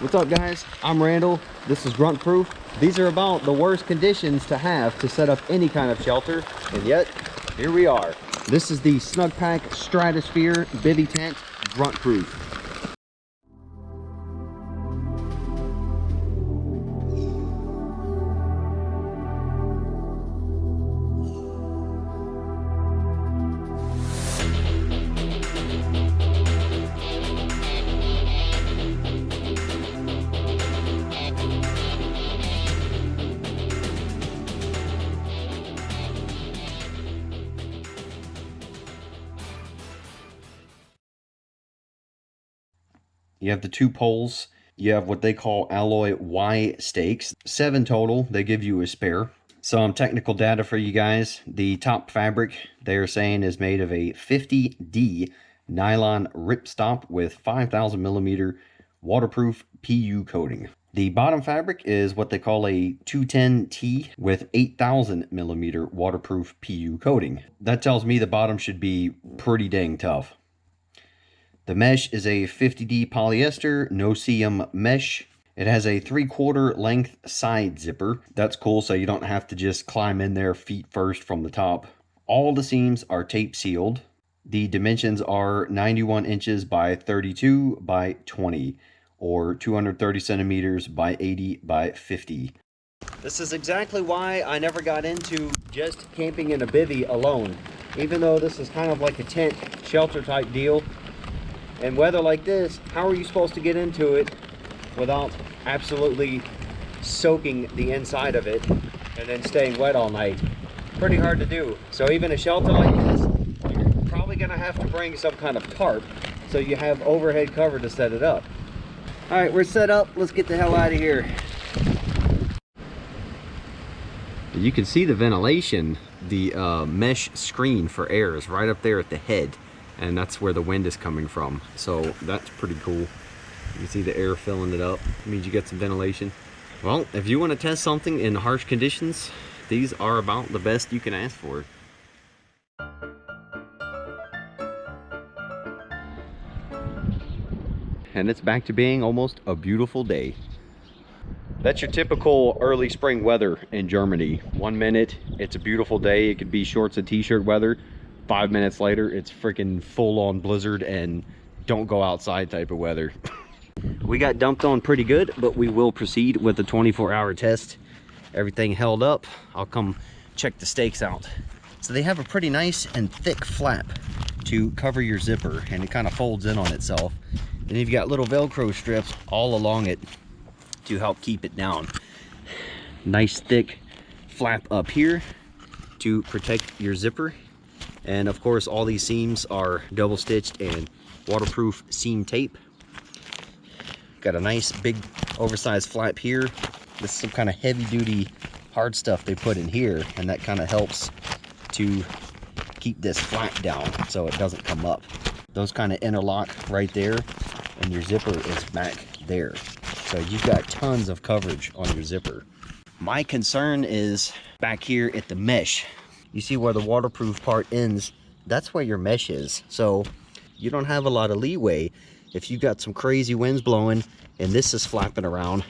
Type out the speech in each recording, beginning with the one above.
What's up, guys? I'm Randall. This is Grunt Proof. These are about the worst conditions to have to set up any kind of shelter, and yet here we are. This is the Snugpak Stratosphere Bivy tent, Grunt Proof. You have the two poles. You have what they call alloy Y stakes. 7 total. They give you a spare. Some technical data for you guys. The top fabric, they are saying, is made of a 50D nylon ripstop with 5,000 millimeter waterproof PU coating. The bottom fabric is what they call a 210T with 8,000 millimeter waterproof PU coating. That tells me the bottom should be pretty dang tough. The mesh is a 50D polyester no-seam mesh. It has a 3/4 length side zipper. That's cool, so you don't have to just climb in there feet first from the top. All the seams are tape sealed. The dimensions are 91 inches by 32 by 20, or 230 centimeters by 80 by 50. This is exactly why I never got into just camping in a bivvy alone. Even though this is kind of like a tent shelter type deal, and weather like this, how are you supposed to get into it without absolutely soaking the inside of it and then staying wet all night? Pretty hard to do. So even a shelter like this, you're probably gonna have to bring some kind of tarp so you have overhead cover to set it up. All right, we're set up. Let's get the hell out of here. You can see the ventilation. The mesh screen for air is right up there at the head, and that's where the wind is coming from. So that's pretty cool. You can see the air filling it up. It means you get some ventilation. Well, if you want to test something in harsh conditions, these are about the best you can ask for. And it's back to being almost a beautiful day. That's your typical early spring weather in Germany. 1 minute, it's a beautiful day. It could be shorts and t-shirt weather. 5 minutes later, it's freaking full-on blizzard and don't go outside type of weather. We got dumped on pretty good, but we will proceed with the 24-hour test. Everything held up. I'll come check the stakes out. So they have a pretty nice and thick flap to cover your zipper, and it kind of folds in on itself. Then you've got little Velcro strips all along it to help keep it down. Nice thick flap up here to protect your zipper. And of course, all these seams are double stitched and waterproof seam tape. Got a nice big oversized flap here. This is some kind of heavy duty hard stuff they put in here, and that kind of helps to keep this flap down so it doesn't come up. Those kind of interlock right there, and your zipper is back there. So you've got tons of coverage on your zipper. My concern is back here at the mesh. You see where the waterproof part ends? That's where your mesh is. So you don't have a lot of leeway. If you got some crazy winds blowing and this is flapping around,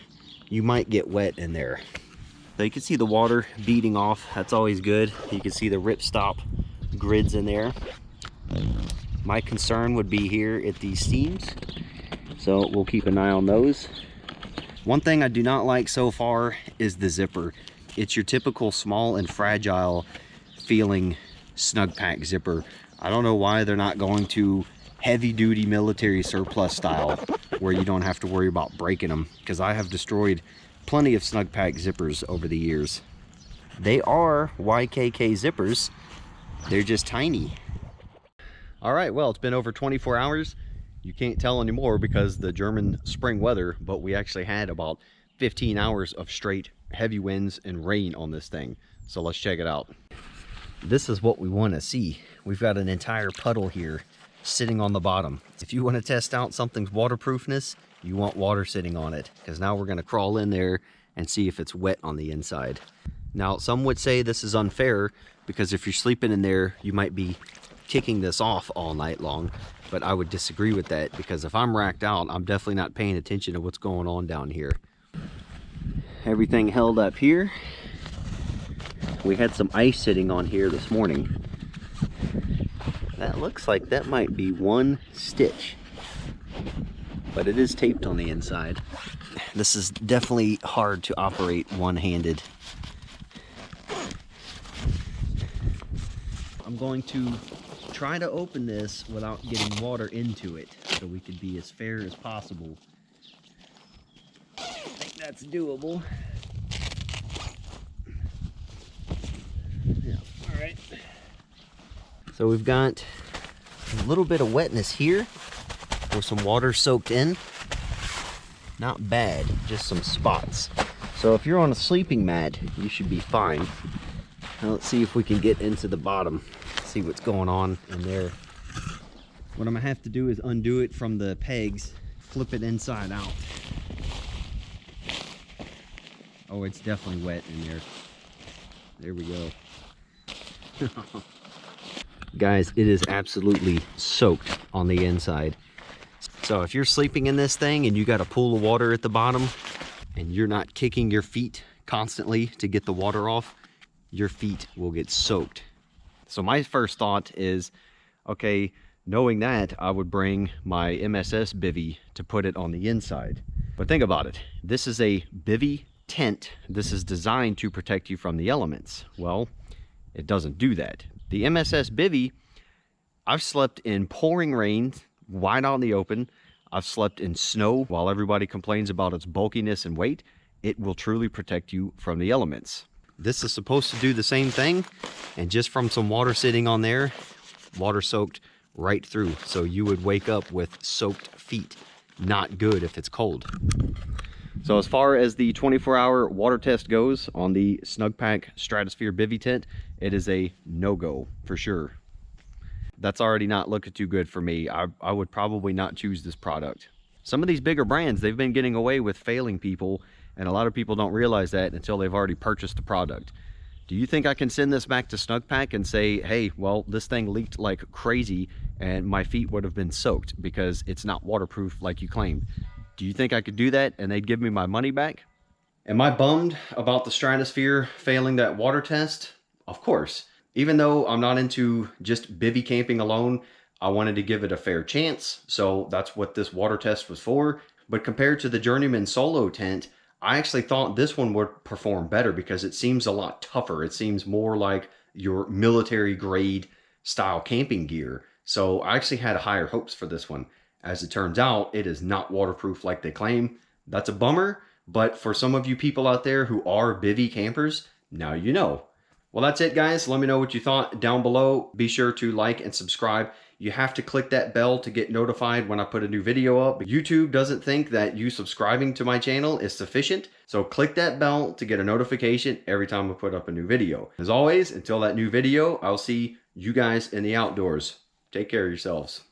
you might get wet in there. So you can see the water beating off. That's always good. You can see the ripstop grids in there. My concern would be here at these seams. So we'll keep an eye on those. One thing I do not like so far is the zipper. It's your typical small and fragile feeling Snugpak zipper. I don't know why they're not going to heavy duty military surplus style where you don't have to worry about breaking them, because I have destroyed plenty of Snugpak zippers over the years. They are YKK zippers. They're just tiny. All right, well, it's been over 24 hours. You can't tell anymore because the German spring weather, but we actually had about 15 hours of straight heavy winds and rain on this thing. So let's check it out. This is what we want to see. We've got an entire puddle here sitting on the bottom. If you want to test out something's waterproofness, you want water sitting on it, because now we're going to crawl in there and see if it's wet on the inside. Now, some would say this is unfair because if you're sleeping in there, you might be kicking this off all night long. but I would disagree with that, because if I'm racked out, I'm definitely not paying attention to what's going on down here. Everything held up here. We had some ice sitting on here this morning. That looks like that might be one stitch, but it is taped on the inside. This is definitely hard to operate one-handed. I'm going to try to open this without getting water into it, so we can be as fair as possible. I think that's doable. Yeah, all right. So we've got a little bit of wetness here, where some water soaked in. Not bad, just some spots. So if you're on a sleeping mat, you should be fine. Now let's see if we can get into the bottom, see what's going on in there. What I'm gonna have to do is undo it from the pegs, flip it inside out. Oh, it's definitely wet in there. There we go. Guys, it is absolutely soaked on the inside. So if you're sleeping in this thing and you got a pool of water at the bottom and you're not kicking your feet constantly to get the water off, your feet will get soaked. So my first thought is, okay, knowing that, I would bring my MSS bivy to put it on the inside. But think about it. This is a bivy tent. This is designed to protect you from the elements. Well, it doesn't do that. The MSS bivy, I've slept in pouring rain, wide out in the open. I've slept in snow. While everybody complains about its bulkiness and weight, it will truly protect you from the elements. This is supposed to do the same thing, and just from some water sitting on there, water soaked right through. So you would wake up with soaked feet. Not good if it's cold. So as far as the 24-hour water test goes on the Snugpak Stratosphere Bivy tent, it is a no-go for sure. That's already not looking too good for me. I would probably not choose this product. Some of these bigger brands, they've been getting away with failing people, and a lot of people don't realize that until they've already purchased the product. Do you think I can send this back to Snugpak and say, hey, well, this thing leaked like crazy and my feet would have been soaked because it's not waterproof like you claimed? Do you think I could do that and they'd give me my money back? Am I bummed about the Stratosphere failing that water test? Of course. Even though I'm not into just bivy camping alone, I wanted to give it a fair chance. So that's what this water test was for. But compared to the Journeyman Solo tent, I actually thought this one would perform better because it seems a lot tougher. It seems more like your military grade style camping gear. So I actually had higher hopes for this one. As it turns out, it is not waterproof like they claim. That's a bummer, but for some of you people out there who are bivy campers, now you know. Well, that's it, guys. Let me know what you thought down below. Be sure to like and subscribe. You have to click that bell to get notified when I put a new video up. YouTube doesn't think that you subscribing to my channel is sufficient, so click that bell to get a notification every time I put up a new video. As always, until that new video, I'll see you guys in the outdoors. Take care of yourselves.